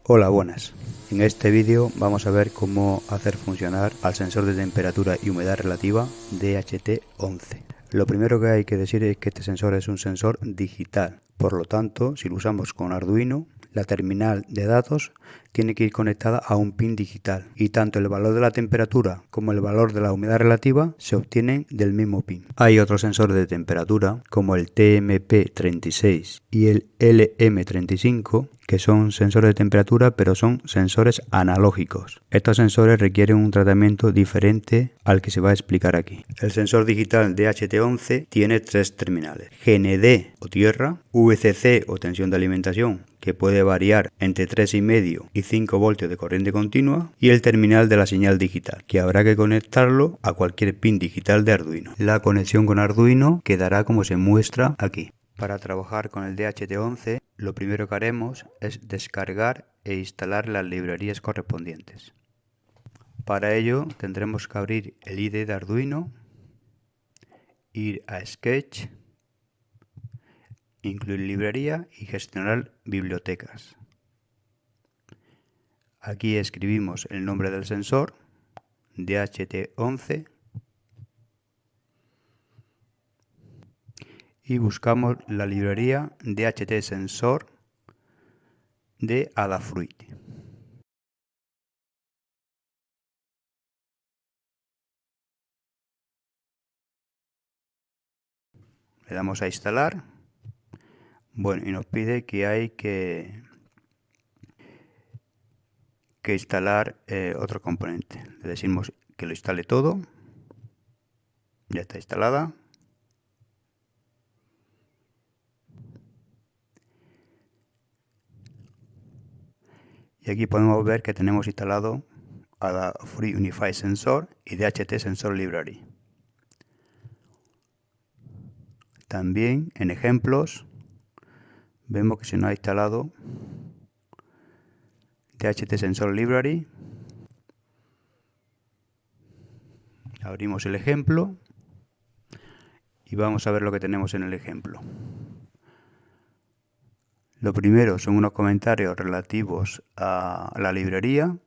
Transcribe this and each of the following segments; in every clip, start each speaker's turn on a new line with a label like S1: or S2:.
S1: Hola, buenas. En este vídeo vamos a ver cómo hacer funcionar al sensor de temperatura y humedad relativa DHT11. Lo primero que hay que decir es que este sensor es un sensor digital. Por lo tanto, si lo usamos con Arduino, la terminal de datos tiene que ir conectada a un pin digital y tanto el valor de la temperatura como el valor de la humedad relativa se obtienen del mismo pin. Hay otros sensores de temperatura como el TMP36 y el LM35 que son sensores de temperatura, pero son sensores analógicos. Estos sensores requieren un tratamiento diferente al que se va a explicar aquí. El sensor digital DHT11 tiene tres terminales: GND o tierra, VCC o tensión de alimentación, que puede variar entre 3,5 y 5 voltios de corriente continua, y el terminal de la señal digital, que habrá que conectarlo a cualquier pin digital de Arduino. La conexión con Arduino quedará como se muestra aquí. Para trabajar con el DHT11, lo primero que haremos es descargar e instalar las librerías correspondientes. Para ello tendremos que abrir el IDE de Arduino, ir a Sketch, incluir librería y gestionar bibliotecas. Aquí escribimos el nombre del sensor, DHT11, y buscamos la librería DHT Sensor de Adafruit. Le damos a instalar. Bueno, y nos pide que hay que instalar otro componente. Le decimos que lo instale todo. Ya está instalada. Y aquí podemos ver que tenemos instalado Adafruit Unified Sensor y DHT Sensor Library. También en ejemplos vemos que se nos ha instalado DHT Sensor Library. Abrimos el ejemplo y vamos a ver lo que tenemos en el ejemplo. Lo primero son unos comentarios relativos a la librería,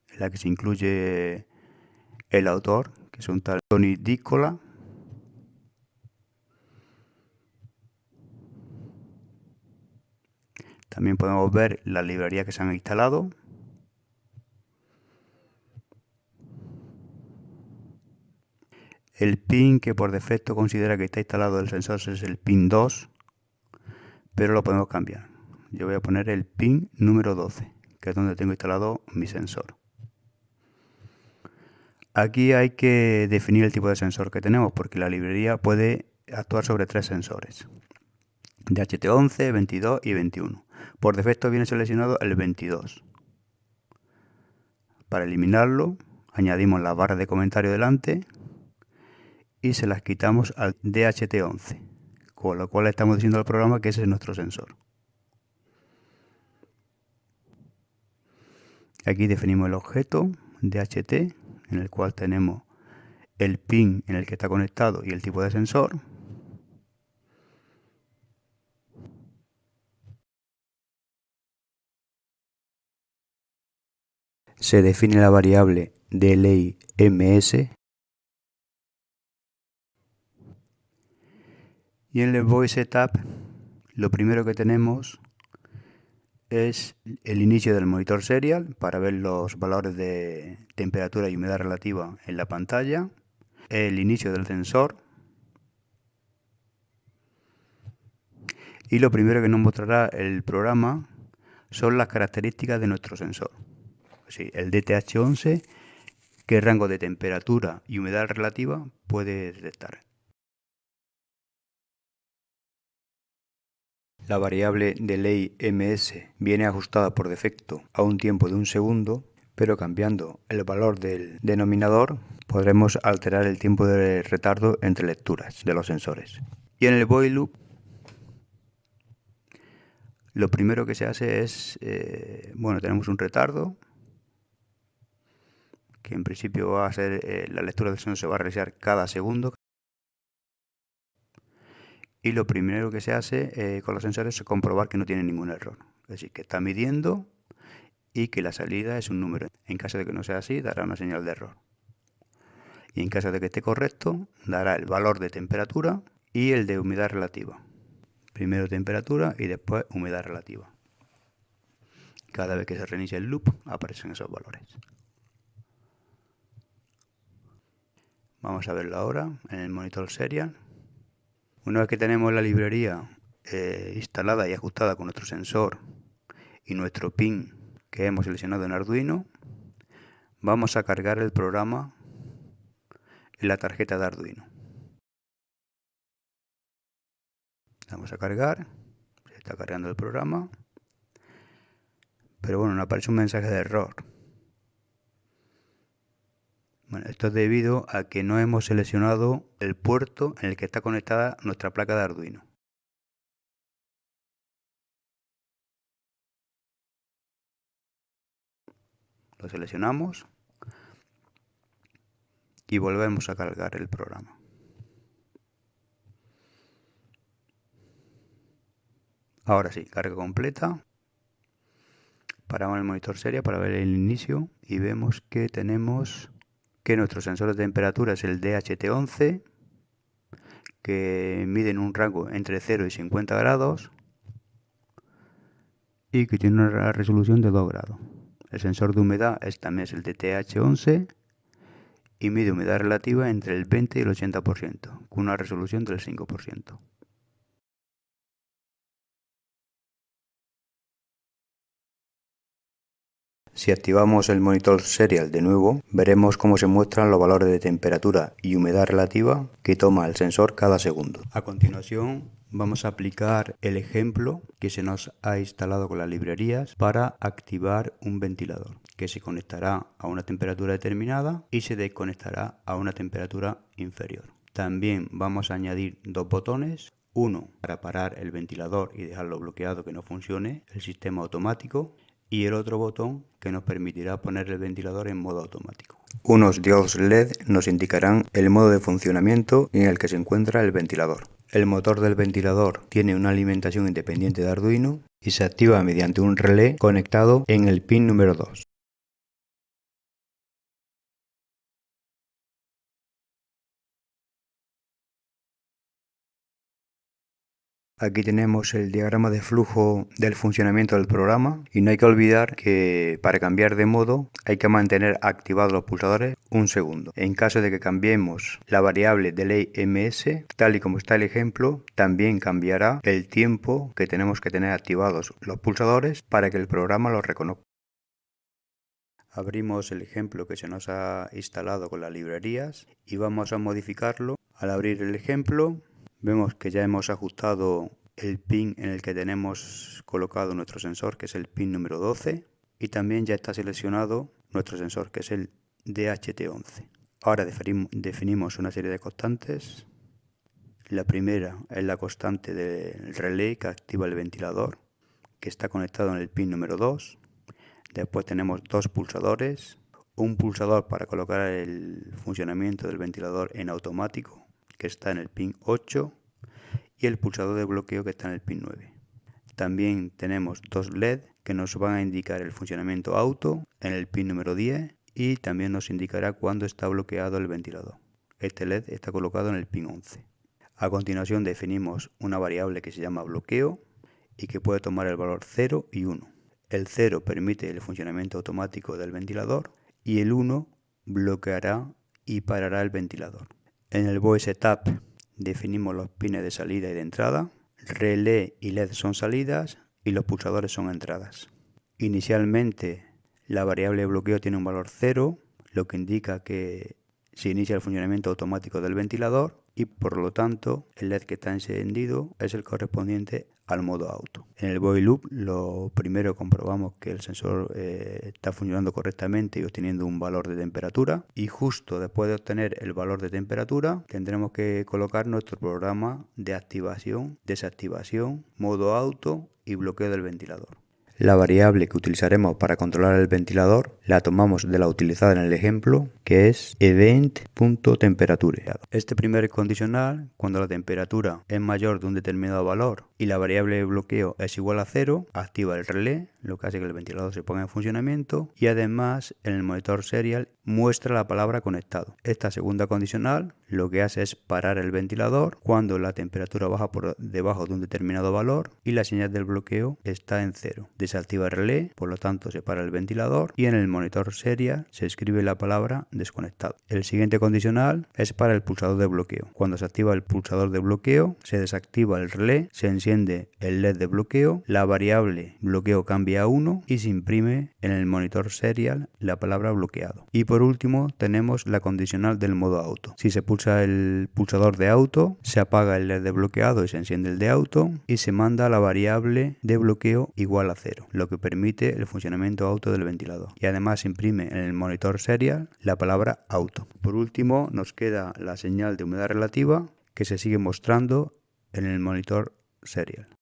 S1: en la que se incluye el autor, que es un tal Tony Dícola. También podemos ver las librerías que se han instalado. El pin que por defecto considera que está instalado del sensor es el pin 2, pero lo podemos cambiar. Yo voy a poner el pin número 12, que es donde tengo instalado mi sensor. Aquí hay que definir el tipo de sensor que tenemos, porque la librería puede actuar sobre tres sensores: DHT11, 22 y 21. Por defecto viene seleccionado el 22. Para eliminarlo, añadimos la barra de comentario delante y se las quitamos al DHT11, con lo cual estamos diciendo al programa que ese es nuestro sensor. Aquí definimos el objeto DHT, en el cual tenemos el pin en el que está conectado y el tipo de sensor. Se define la variable delay_ms y en el void setup lo primero que tenemos es el inicio del monitor serial para ver los valores de temperatura y humedad relativa en la pantalla, el inicio del sensor y lo primero que nos mostrará el programa son las características de nuestro sensor. Sí, el DTH11, qué rango de temperatura y humedad relativa puede detectar. La variable delay_ms viene ajustada por defecto a un tiempo de 1 segundo, pero cambiando el valor del denominador podremos alterar el tiempo de retardo entre lecturas de los sensores. Y en el void loop lo primero que se hace es, tenemos un retardo que en principio va a ser, la lectura del sonido se va a realizar cada segundo. Y lo primero que se hace con los sensores es comprobar que no tiene ningún error. Es decir, que está midiendo y que la salida es un número. En caso de que no sea así, dará una señal de error. Y en caso de que esté correcto, dará el valor de temperatura y el de humedad relativa. Primero temperatura y después humedad relativa. Cada vez que se reinicia el loop aparecen esos valores. Vamos a verlo ahora en el monitor serial. Una vez que tenemos la librería instalada y ajustada con nuestro sensor y nuestro pin que hemos seleccionado en Arduino, vamos a cargar el programa en la tarjeta de Arduino. Vamos a cargar, se está cargando el programa, pero bueno, nos aparece un mensaje de error. Bueno, esto es debido a que no hemos seleccionado el puerto en el que está conectada nuestra placa de Arduino. Lo seleccionamos y volvemos a cargar el programa. Ahora sí, carga completa. Paramos el monitor serial para ver el inicio y vemos que tenemos que nuestro sensor de temperatura es el DHT11, que mide en un rango entre 0 y 50 grados y que tiene una resolución de 2 grados. El sensor de humedad también es el DTH11 y mide humedad relativa entre el 20 y el 80%, con una resolución del 5%. Si activamos el monitor serial de nuevo, veremos cómo se muestran los valores de temperatura y humedad relativa que toma el sensor cada segundo. A continuación, vamos a aplicar el ejemplo que se nos ha instalado con las librerías para activar un ventilador, que se conectará a una temperatura determinada y se desconectará a una temperatura inferior. También vamos a añadir dos botones. Uno para parar el ventilador y dejarlo bloqueado que no funcione el sistema automático, y el otro botón que nos permitirá poner el ventilador en modo automático. Unos diodos LED nos indicarán el modo de funcionamiento en el que se encuentra el ventilador. El motor del ventilador tiene una alimentación independiente de Arduino y se activa mediante un relé conectado en el pin número 2. Aquí tenemos el diagrama de flujo del funcionamiento del programa y no hay que olvidar que para cambiar de modo hay que mantener activados los pulsadores un segundo. En caso de que cambiemos la variable delay ms, tal y como está el ejemplo, también cambiará el tiempo que tenemos que tener activados los pulsadores para que el programa los reconozca. Abrimos el ejemplo que se nos ha instalado con las librerías y vamos a modificarlo. Al abrir el ejemplo, vemos que ya hemos ajustado el pin en el que tenemos colocado nuestro sensor, que es el pin número 12, y también ya está seleccionado nuestro sensor, que es el DHT11. Ahora definimos una serie de constantes. La primera es la constante del relé que activa el ventilador, que está conectado en el pin número 2. Después tenemos dos pulsadores, un pulsador para colocar el funcionamiento del ventilador en automático, que está en el pin 8, y el pulsador de bloqueo que está en el pin 9. También tenemos dos LED que nos van a indicar el funcionamiento auto en el pin número 10 y también nos indicará cuándo está bloqueado el ventilador. Este LED está colocado en el pin 11. A continuación definimos una variable que se llama bloqueo y que puede tomar el valor 0 y 1. El 0 permite el funcionamiento automático del ventilador y el 1 bloqueará y parará el ventilador. En el Voice Setup definimos los pines de salida y de entrada, relé y LED son salidas y los pulsadores son entradas. Inicialmente la variable bloqueo tiene un valor 0, lo que indica que se inicia el funcionamiento automático del ventilador y por lo tanto el LED que está encendido es el correspondiente al modo auto. En el Void Loop lo primero comprobamos que el sensor está funcionando correctamente y obteniendo un valor de temperatura, y justo después de obtener el valor de temperatura tendremos que colocar nuestro programa de activación, desactivación, modo auto y bloqueo del ventilador. La variable que utilizaremos para controlar el ventilador la tomamos de la utilizada en el ejemplo, que es event.temperature. Este primer condicional, cuando la temperatura es mayor de un determinado valor y la variable de bloqueo es igual a 0, activa el relé, lo que hace que el ventilador se ponga en funcionamiento, y además en el monitor serial muestra la palabra conectado. Esta segunda condicional lo que hace es parar el ventilador cuando la temperatura baja por debajo de un determinado valor y la señal del bloqueo está en 0. Desactiva el relé, por lo tanto se para el ventilador, y en el monitor serial se escribe la palabra desconectado. El siguiente condicional es para el pulsador de bloqueo. Cuando se activa el pulsador de bloqueo, se desactiva el relé, se enciende el LED de bloqueo, la variable bloqueo cambia a 1 y se imprime en el monitor serial la palabra bloqueado. Y por último tenemos la condicional del modo auto. Si se pulsa el pulsador de auto, se apaga el LED de bloqueado y se enciende el de auto, y se manda la variable de bloqueo igual a 0, lo que permite el funcionamiento auto del ventilador. Y además se imprime en el monitor serial la palabra auto. Por último nos queda la señal de humedad relativa, que se sigue mostrando en el monitor serial.